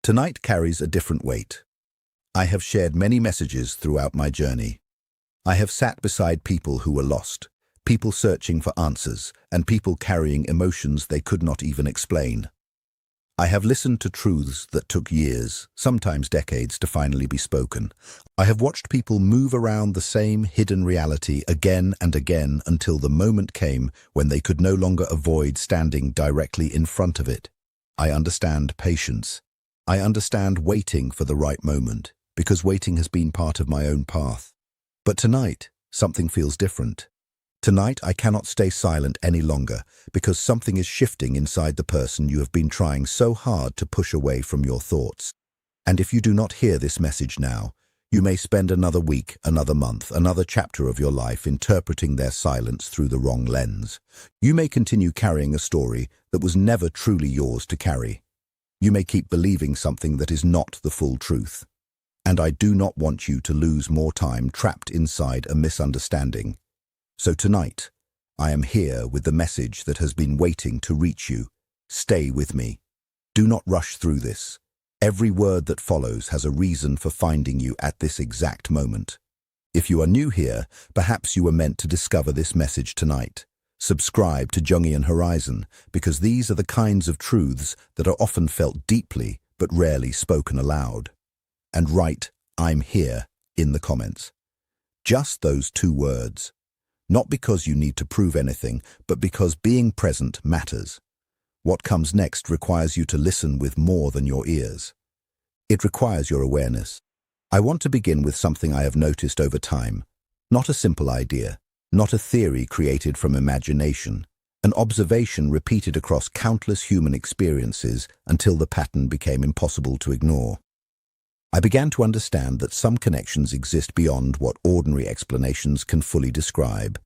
Tonight carries a different weight. I have shared many messages throughout my journey. I have sat beside people who were lost, people searching for answers, and people carrying emotions they could not even explain. I have listened to truths that took years, sometimes decades, to finally be spoken. I have watched people move around the same hidden reality again and again until the moment came when they could no longer avoid standing directly in front of it. I understand patience. I understand waiting for the right moment, because waiting has been part of my own path. But tonight, something feels different. Tonight, I cannot stay silent any longer, because something is shifting inside the person you have been trying so hard to push away from your thoughts. And if you do not hear this message now, you may spend another week, another month, another chapter of your life interpreting their silence through the wrong lens. You may continue carrying a story that was never truly yours to carry. You may keep believing something that is not the full truth. And I do not want you to lose more time trapped inside a misunderstanding. So tonight, I am here with the message that has been waiting to reach you. Stay with me. Do not rush through this. Every word that follows has a reason for finding you at this exact moment. If you are new here, perhaps you were meant to discover this message tonight. Subscribe to Jungian Horizon, because these are the kinds of truths that are often felt deeply but rarely spoken aloud. And write, "I'm here," in the comments. Just those 2 words. Not because you need to prove anything, but because being present matters. What comes next requires you to listen with more than your ears. It requires your awareness. I want to begin with something I have noticed over time. Not a simple idea, not a theory created from imagination, an observation repeated across countless human experiences until the pattern became impossible to ignore. I began to understand that some connections exist beyond what ordinary explanations can fully describe.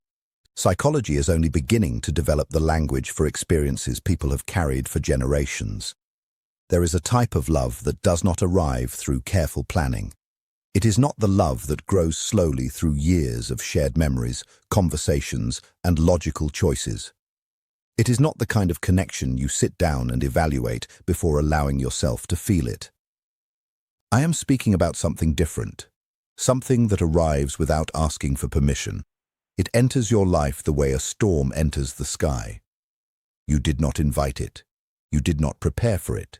Psychology is only beginning to develop the language for experiences people have carried for generations. There is a type of love that does not arrive through careful planning. It is not the love that grows slowly through years of shared memories, conversations, and logical choices. It is not the kind of connection you sit down and evaluate before allowing yourself to feel it. I am speaking about something different, something that arrives without asking for permission. It enters your life the way a storm enters the sky. You did not invite it. You did not prepare for it.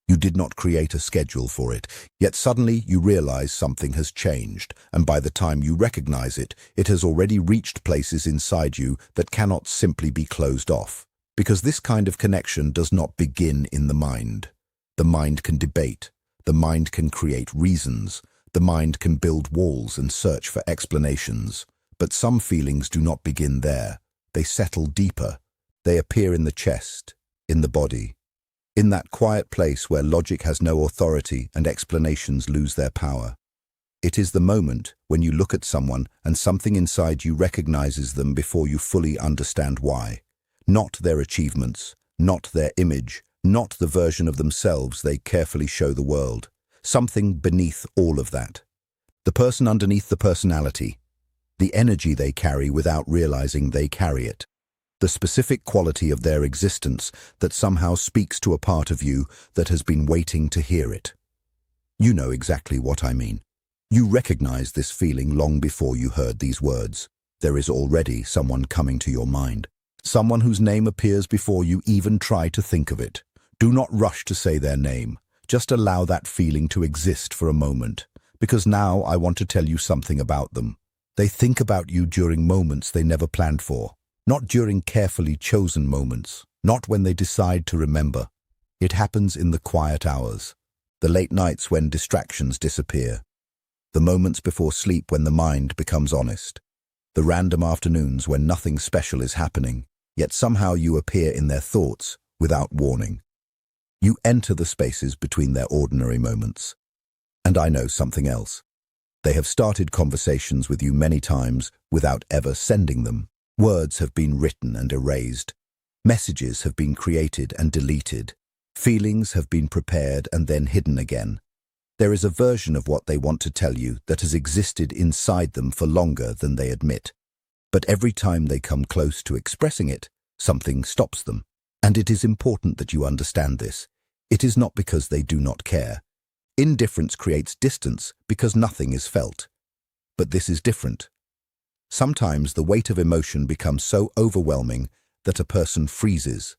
You did not create a schedule for it, yet suddenly you realize something has changed, and by the time you recognize it, it has already reached places inside you that cannot simply be closed off. Because this kind of connection does not begin in the mind. The mind can debate. The mind can create reasons. The mind can build walls and search for explanations. But some feelings do not begin there. They settle deeper. They appear in the chest, in the body. In that quiet place where logic has no authority and explanations lose their power. It is the moment when you look at someone and something inside you recognizes them before you fully understand why. Not their achievements, not their image, not the version of themselves they carefully show the world. Something beneath all of that. The person underneath the personality. The energy they carry without realizing they carry it. The specific quality of their existence that somehow speaks to a part of you that has been waiting to hear it. You know exactly what I mean. You recognize this feeling long before you heard these words. There is already someone coming to your mind. Someone whose name appears before you even try to think of it. Do not rush to say their name. Just allow that feeling to exist for a moment, because now I want to tell you something about them. They think about you during moments they never planned for. Not during carefully chosen moments, not when they decide to remember. It happens in the quiet hours, the late nights when distractions disappear, the moments before sleep when the mind becomes honest, the random afternoons when nothing special is happening, yet somehow you appear in their thoughts without warning. You enter the spaces between their ordinary moments. And I know something else. They have started conversations with you many times without ever sending them. Words have been written and erased. Messages have been created and deleted. Feelings have been prepared and then hidden again. There is a version of what they want to tell you that has existed inside them for longer than they admit. But every time they come close to expressing it, something stops them. And it is important that you understand this. It is not because they do not care. Indifference creates distance because nothing is felt. But this is different. Sometimes the weight of emotion becomes so overwhelming that a person freezes.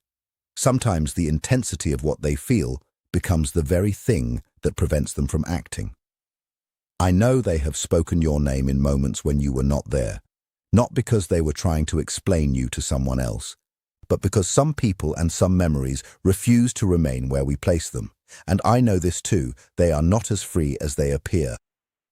Sometimes the intensity of what they feel becomes the very thing that prevents them from acting. I know they have spoken your name in moments when you were not there, not because they were trying to explain you to someone else, but because some people and some memories refuse to remain where we place them. And I know this too, they are not as free as they appear.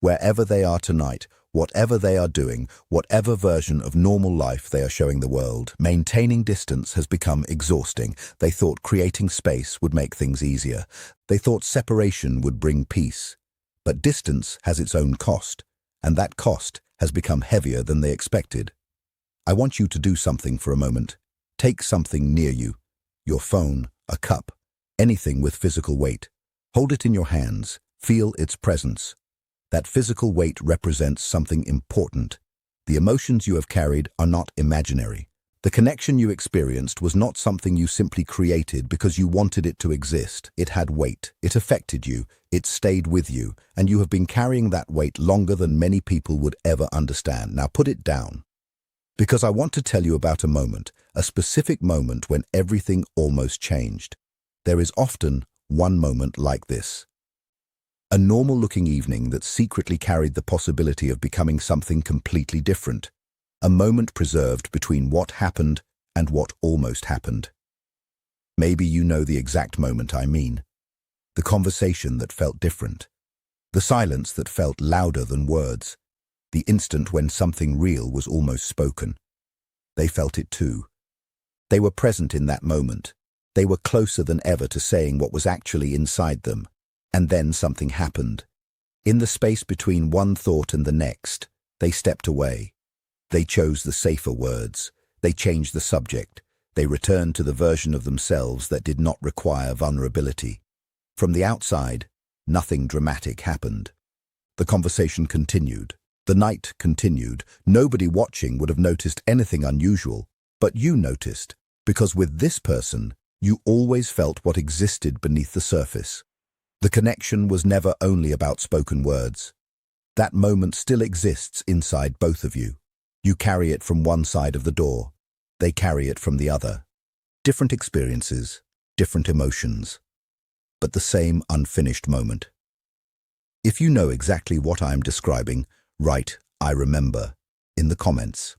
Wherever they are tonight, whatever they are doing, whatever version of normal life they are showing the world, maintaining distance has become exhausting. They thought creating space would make things easier. They thought separation would bring peace. But distance has its own cost, and that cost has become heavier than they expected. I want you to do something for a moment. Take something near you, your phone, a cup, anything with physical weight. Hold it in your hands, feel its presence. That physical weight represents something important. The emotions you have carried are not imaginary. The connection you experienced was not something you simply created because you wanted it to exist. It had weight, it affected you, it stayed with you, and you have been carrying that weight longer than many people would ever understand. Now put it down. Because I want to tell you about a moment, a specific moment when everything almost changed. There is often one moment like this. A normal-looking evening that secretly carried the possibility of becoming something completely different. A moment preserved between what happened and what almost happened. Maybe you know the exact moment I mean. The conversation that felt different. The silence that felt louder than words. The instant when something real was almost spoken. They felt it too. They were present in that moment. They were closer than ever to saying what was actually inside them. And then something happened. In the space between one thought and the next, they stepped away. They chose the safer words. They changed the subject. They returned to the version of themselves that did not require vulnerability. From the outside, nothing dramatic happened. The conversation continued. The night continued. Nobody watching would have noticed anything unusual, but you noticed, because with this person, you always felt what existed beneath the surface. The connection was never only about spoken words. That moment still exists inside both of you. You carry it from one side of the door. They carry it from the other. Different experiences, different emotions, but the same unfinished moment. If you know exactly what I am describing, write "I remember" in the comments.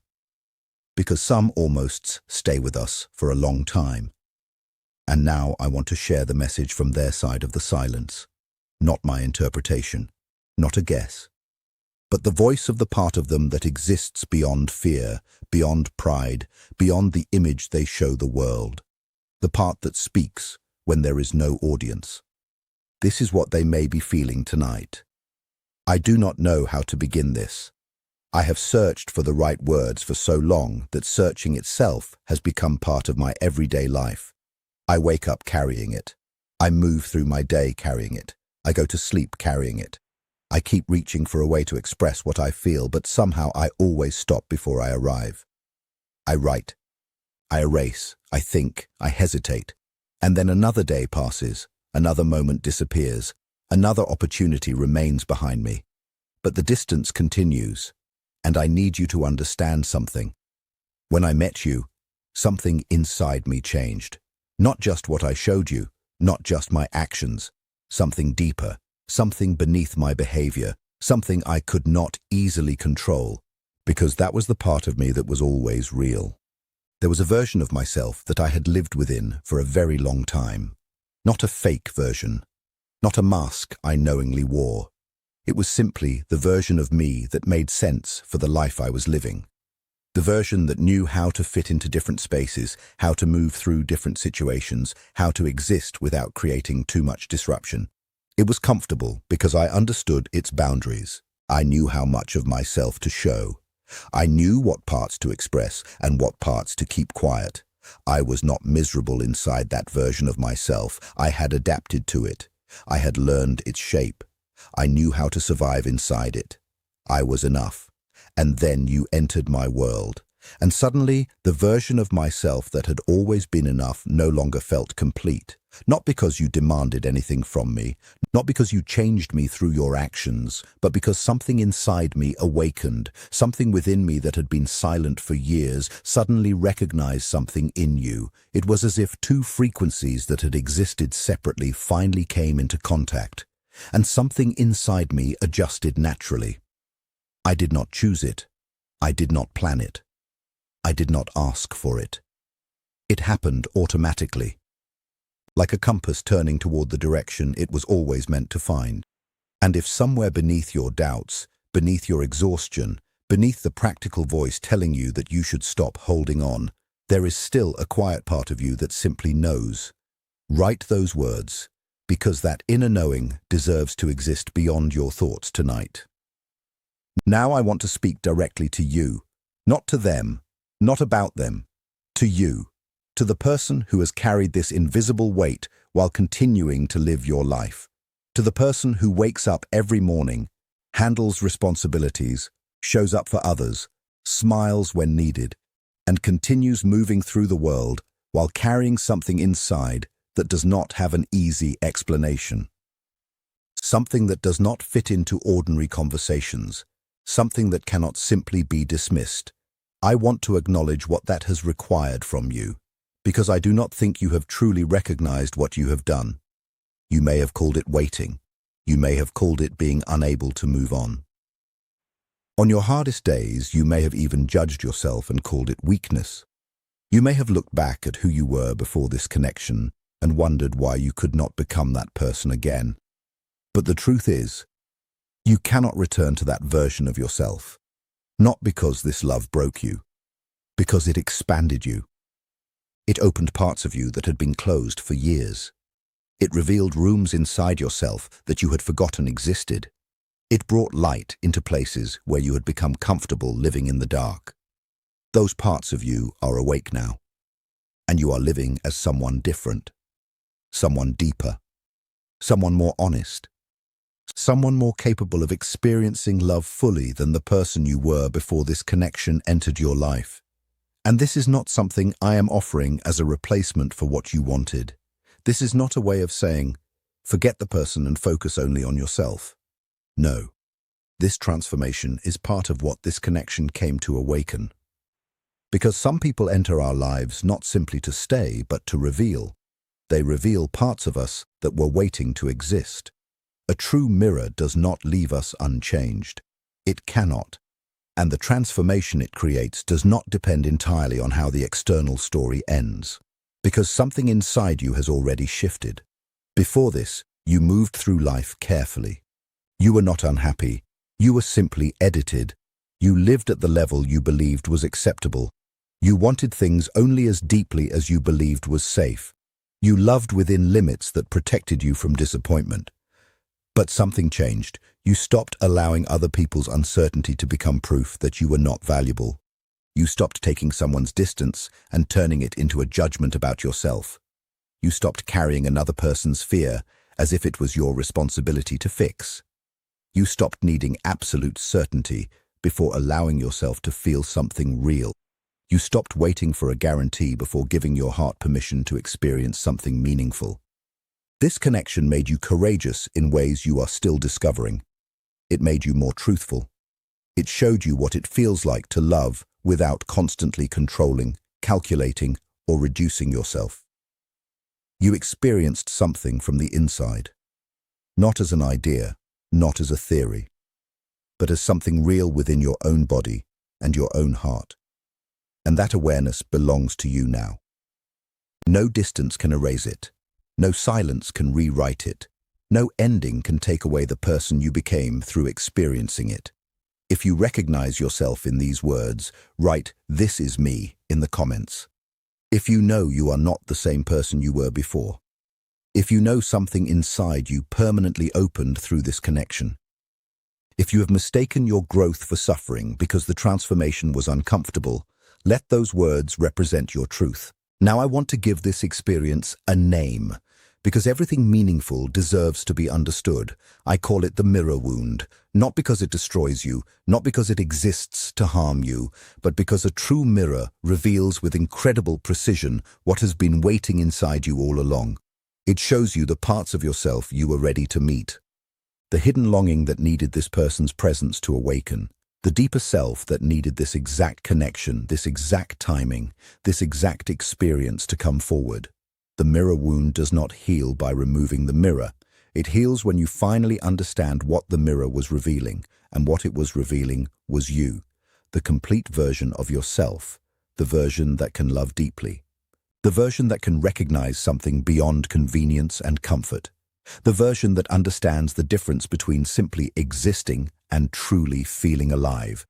Because some almosts stay with us for a long time. And now I want to share the message from their side of the silence. Not my interpretation, not a guess, but the voice of the part of them that exists beyond fear, beyond pride, beyond the image they show the world. The part that speaks when there is no audience. This is what they may be feeling tonight. I do not know how to begin this. I have searched for the right words for so long that searching itself has become part of my everyday life. I wake up carrying it. I move through my day carrying it. I go to sleep carrying it. I keep reaching for a way to express what I feel, but somehow I always stop before I arrive. I write. I erase. I think. I hesitate. And then another day passes. Another moment disappears. Another opportunity remains behind me. But the distance continues. And I need you to understand something. When I met you, something inside me changed. Not just what I showed you, not just my actions, something deeper, something beneath my behavior, something I could not easily control, because that was the part of me that was always real. There was a version of myself that I had lived within for a very long time. Not a fake version, not a mask I knowingly wore. It was simply the version of me that made sense for the life I was living. The version that knew how to fit into different spaces, how to move through different situations, how to exist without creating too much disruption. It was comfortable because I understood its boundaries. I knew how much of myself to show. I knew what parts to express and what parts to keep quiet. I was not miserable inside that version of myself. I had adapted to it. I had learned its shape. I knew how to survive inside it. I was enough. And then you entered my world, And suddenly, the version of myself that had always been enough no longer felt complete. Not because you demanded anything from me, not because you changed me through your actions, but because something inside me awakened, something within me that had been silent for years suddenly recognized something in you. It was as if two frequencies that had existed separately finally came into contact, and something inside me adjusted naturally. I did not choose it. I did not plan it. I did not ask for it. It happened automatically, like a compass turning toward the direction it was always meant to find. And if somewhere beneath your doubts, beneath your exhaustion, beneath the practical voice telling you that you should stop holding on, there is still a quiet part of you that simply knows. Write those words, because that inner knowing deserves to exist beyond your thoughts tonight. Now I want to speak directly to you, not to them, not about them, to you, to the person who has carried this invisible weight while continuing to live your life, to the person who wakes up every morning, handles responsibilities, shows up for others, smiles when needed, and continues moving through the world while carrying something inside that does not have an easy explanation. Something that does not fit into ordinary conversations, something that cannot simply be dismissed. I want to acknowledge what that has required from you, because I do not think you have truly recognized what you have done. You may have called it waiting. You may have called it being unable to move on. On your hardest days, you may have even judged yourself and called it weakness. You may have looked back at who you were before this connection and wondered why you could not become that person again. But the truth is, you cannot return to that version of yourself. Not because this love broke you, because it expanded you. It opened parts of you that had been closed for years. It revealed rooms inside yourself that you had forgotten existed. It brought light into places where you had become comfortable living in the dark. Those parts of you are awake now, and you are living as someone different, someone deeper, someone more honest, someone more capable of experiencing love fully than the person you were before this connection entered your life. And this is not something I am offering as a replacement for what you wanted. This is not a way of saying, forget the person and focus only on yourself. No, this transformation is part of what this connection came to awaken. Because some people enter our lives not simply to stay, but to reveal. They reveal parts of us that were waiting to exist. A true mirror does not leave us unchanged. It cannot. And the transformation it creates does not depend entirely on how the external story ends. Because something inside you has already shifted. Before this, you moved through life carefully. You were not unhappy. You were simply edited. You lived at the level you believed was acceptable. You wanted things only as deeply as you believed was safe. You loved within limits that protected you from disappointment. But something changed. You stopped allowing other people's uncertainty to become proof that you were not valuable. You stopped taking someone's distance and turning it into a judgment about yourself. You stopped carrying another person's fear as if it was your responsibility to fix. You stopped needing absolute certainty before allowing yourself to feel something real. You stopped waiting for a guarantee before giving your heart permission to experience something meaningful. This connection made you courageous in ways you are still discovering. It made you more truthful. It showed you what it feels like to love without constantly controlling, calculating, or reducing yourself. You experienced something from the inside, not as an idea, not as a theory, but as something real within your own body and your own heart. And that awareness belongs to you now. No distance can erase it. No silence can rewrite it. No ending can take away the person you became through experiencing it. If you recognize yourself in these words, write "This is me" in the comments. If you know you are not the same person you were before. If you know something inside you permanently opened through this connection. If you have mistaken your growth for suffering because the transformation was uncomfortable, let those words represent your truth. Now I want to give this experience a name, because everything meaningful deserves to be understood. I call it the mirror wound, not because it destroys you, not because it exists to harm you, but because a true mirror reveals with incredible precision what has been waiting inside you all along. It shows you the parts of yourself you were ready to meet, the hidden longing that needed this person's presence to awaken, the deeper self that needed this exact connection, this exact timing, this exact experience to come forward. The mirror wound does not heal by removing the mirror. It heals when you finally understand what the mirror was revealing, and what it was revealing was you, the complete version of yourself, the version that can love deeply, the version that can recognize something beyond convenience and comfort, the version that understands the difference between simply existing and truly feeling alive,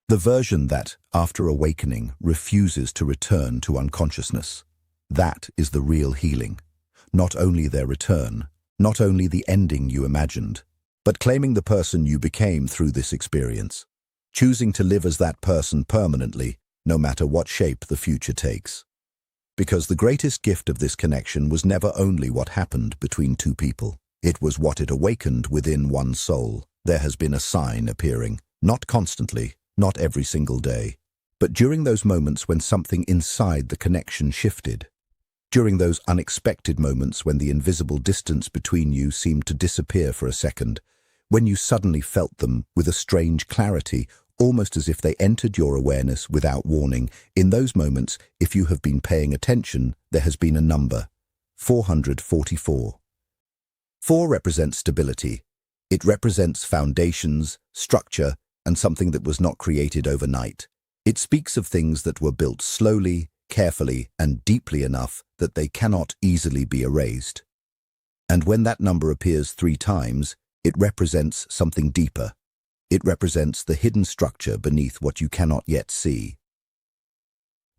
the version that, after awakening, refuses to return to unconsciousness. That is the real healing. Not only their return, not only the ending you imagined, but claiming the person you became through this experience, choosing to live as that person permanently, no matter what shape the future takes. Because the greatest gift of this connection was never only what happened between two people. It was what it awakened within one soul. There has been a sign appearing, not constantly, not every single day, but during those moments when something inside the connection shifted. During those unexpected moments when the invisible distance between you seemed to disappear for a second, when you suddenly felt them with a strange clarity, almost as if they entered your awareness without warning. In those moments, if you have been paying attention, there has been a number, 444. 4 represents stability. It represents foundations, structure, and something that was not created overnight. It speaks of things that were built slowly, carefully, and deeply enough that they cannot easily be erased. And when that number appears 3 times, it represents something deeper. It represents the hidden structure beneath what you cannot yet see.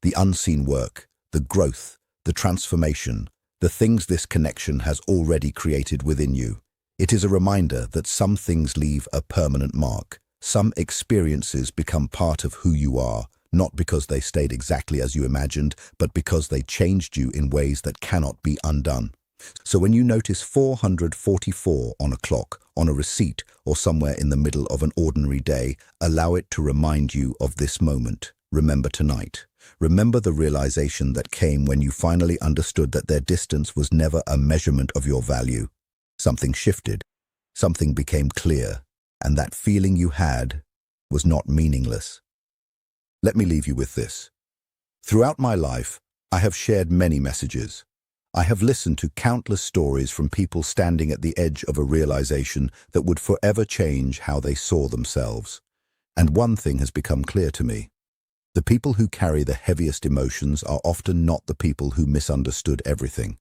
The unseen work, the growth, the transformation, the things this connection has already created within you. It is a reminder that some things leave a permanent mark. Some experiences become part of who you are, not because they stayed exactly as you imagined, but because they changed you in ways that cannot be undone. So when you notice 444 on a clock, on a receipt, or somewhere in the middle of an ordinary day, allow it to remind you of this moment. Remember tonight. Remember the realization that came when you finally understood that their distance was never a measurement of your value. Something shifted, something became clear, and that feeling you had was not meaningless. Let me leave you with this. Throughout my life, I have shared many messages. I have listened to countless stories from people standing at the edge of a realization that would forever change how they saw themselves. And one thing has become clear to me. The people who carry the heaviest emotions are often not the people who misunderstood everything.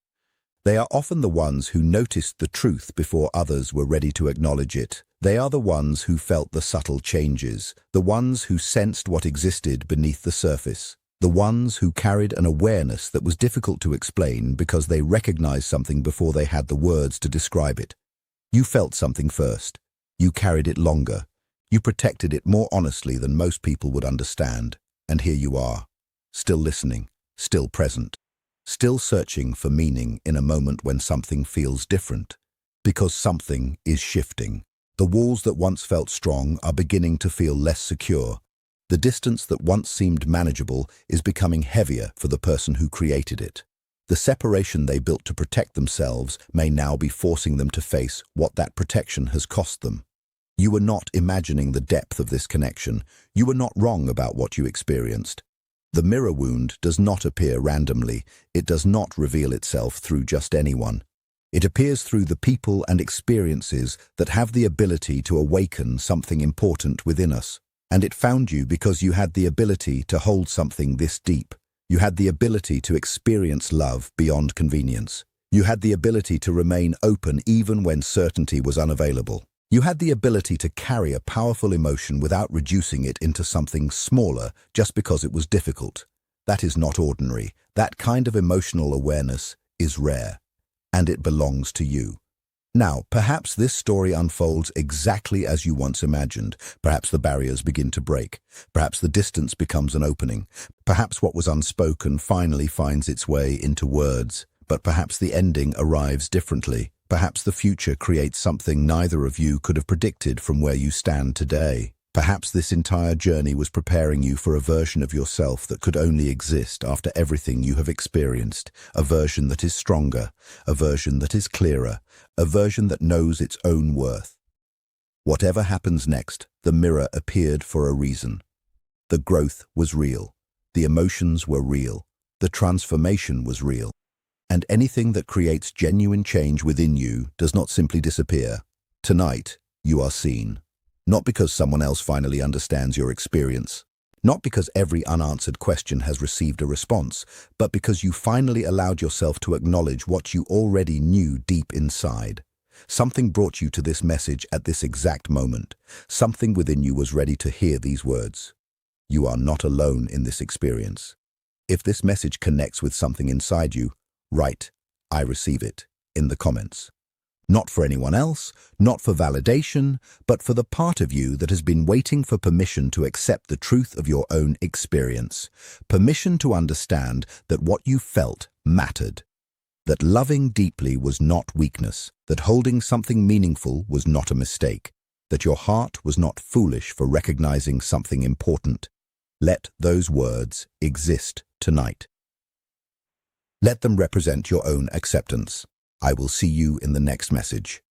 They are often the ones who noticed the truth before others were ready to acknowledge it. They are the ones who felt the subtle changes, the ones who sensed what existed beneath the surface, the ones who carried an awareness that was difficult to explain because they recognized something before they had the words to describe it. You felt something first. You carried it longer. You protected it more honestly than most people would understand. And here you are, still listening, still present, still searching for meaning in a moment when something feels different. Because something is shifting. The walls that once felt strong are beginning to feel less secure. The distance that once seemed manageable is becoming heavier for the person who created it. The separation they built to protect themselves may now be forcing them to face what that protection has cost them. You were not imagining the depth of this connection. You were not wrong about what you experienced. The mirror wound does not appear randomly. It does not reveal itself through just anyone. It appears through the people and experiences that have the ability to awaken something important within us. And it found you because you had the ability to hold something this deep. You had the ability to experience love beyond convenience. You had the ability to remain open even when certainty was unavailable. You had the ability to carry a powerful emotion without reducing it into something smaller just because it was difficult. That is not ordinary. That kind of emotional awareness is rare, and it belongs to you. Now, perhaps this story unfolds exactly as you once imagined. Perhaps the barriers begin to break. Perhaps the distance becomes an opening. Perhaps what was unspoken finally finds its way into words. But perhaps the ending arrives differently. Perhaps the future creates something neither of you could have predicted from where you stand today. Perhaps this entire journey was preparing you for a version of yourself that could only exist after everything you have experienced, a version that is stronger, a version that is clearer, a version that knows its own worth. Whatever happens next, the mirror appeared for a reason. The growth was real. The emotions were real. The transformation was real. And anything that creates genuine change within you does not simply disappear. Tonight, you are seen. Not because someone else finally understands your experience. Not because every unanswered question has received a response, but because you finally allowed yourself to acknowledge what you already knew deep inside. Something brought you to this message at this exact moment. Something within you was ready to hear these words. You are not alone in this experience. If this message connects with something inside you, write, "I receive it," in the comments. Not for anyone else, not for validation, but for the part of you that has been waiting for permission to accept the truth of your own experience. Permission to understand that what you felt mattered. That loving deeply was not weakness. That holding something meaningful was not a mistake. That your heart was not foolish for recognizing something important. Let those words exist tonight. Let them represent your own acceptance. I will see you in the next message.